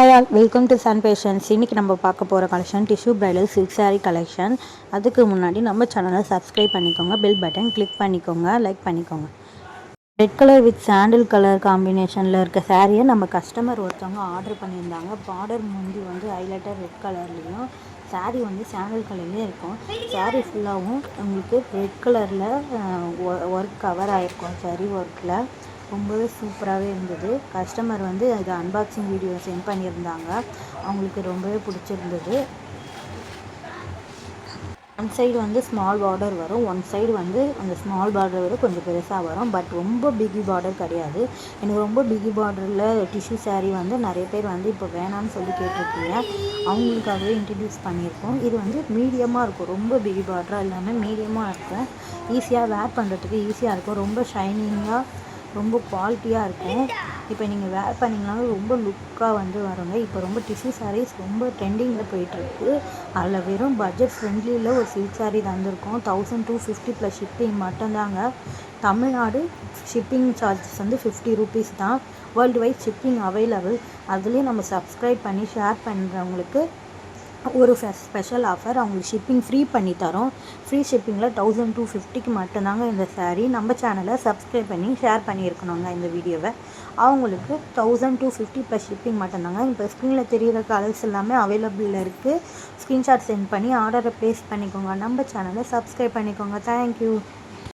Hi all welcome to Sun Fashions. இன்றைக்கி நம்ம பார்க்க போகிற collection tissue bridal silk sari collection. அதுக்கு முன்னாடி நம்ம சேனலை சப்ஸ்கிரைப் பண்ணிக்கோங்க, பெல் பட்டன் கிளிக் பண்ணிக்கோங்க, லைக் பண்ணிக்கோங்க. Red colour with sandal colour காம்பினேஷனில் இருக்க சாரியை நம்ம கஸ்டமர் ஒருத்தவங்க ஆர்டர் பண்ணியிருந்தாங்க. பார்டர் முந்தி வந்து ஹைலைட்டர் ரெட் கலர்லேயும் சாரீ வந்து சாண்டில் கலர்லேயும் இருக்கும். சாரீ ஃபுல்லாகவும் உங்களுக்கு ரெட் கலரில் ஒர்க் கவர் ஆகிருக்கும். சாரீ ஒர்க்கில் ரொம்பவே சூப்பராகவே இருந்தது. கஸ்டமர் வந்து இது அன்பாக்சிங் வீடியோ சென்ட் பண்ணியிருந்தாங்க. அவங்களுக்கு ரொம்பவே பிடிச்சிருந்தது. ஒன் சைடு வந்து ஸ்மால் பார்டர் வரும், ஒன் சைடு வந்து அந்த ஸ்மால் பார்டர் விட கொஞ்சம் பெருசாக வரும். பட் ரொம்ப பிகி பார்டர் கிடையாது. எனக்கு ரொம்ப பிகி பார்டரில் டிஷ்யூ சாரீ வந்து நிறைய பேர் வந்து இப்போ வேணான்னு சொல்லி கேட்டிருக்கீங்க. அவங்களுக்காகவே இன்ட்ரடியூஸ் பண்ணியிருக்கோம். இது வந்து மீடியமாக இருக்கும், ரொம்ப பிகி பார்டராக இல்லாமல் மீடியமாக இருக்கும். ஈஸியாக வேர் பண்ணுறதுக்கு ஈஸியாக இருக்கும். ரொம்ப ஷைனிங்காக ரொம்ப குவாலிட்டியாக இருக்கும். இப்போ நீங்கள் வேர் பண்ணிங்கனாலும் ரொம்ப லுக்காக வந்து வருங்க. இப்போ ரொம்ப டிஷ்யூ சாரீஸ் ரொம்ப ட்ரெண்டிங்கில் போயிட்டுருக்கு. அதில் வெறும் பட்ஜெட் ஃப்ரெண்ட்லியில் ஒரு சில்க் சாரீ தந்திருக்கோம். 1250 ப்ளஸ் ஷிப்பிங் மட்டும்தாங்க. தமிழ்நாடு ஷிப்பிங் சார்ஜஸ் வந்து 50 ரூபீஸ் தான். World wide shipping available. அதுலேயும் நம்ம சப்ஸ்கிரைப் பண்ணி ஷேர் பண்ணுறவங்களுக்கு ஒரு ஸ்பெஷல் ஆஃபர், அவங்களுக்கு ஷிப்பிங் ஃப்ரீ பண்ணி தரோம். ஃப்ரீ ஷிப்பிங்கில் 1250க்கு மட்டும்தாங்க இந்த சாரீ. நம்ம சேனலை சப்ஸ்கிரைப் பண்ணி ஷேர் பண்ணியிருக்கணுங்க இந்த வீடியோவை. அவங்களுக்கு 1250 ப்ளஸ் ஷிப்பிங் மட்டும்தாங்க. இப்போ ஸ்க்ரீனில் தெரிகிற கலர்ஸ் எல்லாமே அவைலபிளில் இருக்குது. ஸ்க்ரீன்ஷாட் சென்ட் பண்ணி ஆர்டரை ப்ளேஸ் பண்ணிக்கோங்க. நம்ம சேனலை சப்ஸ்கிரைப் பண்ணிக்கோங்க. தேங்க்யூ.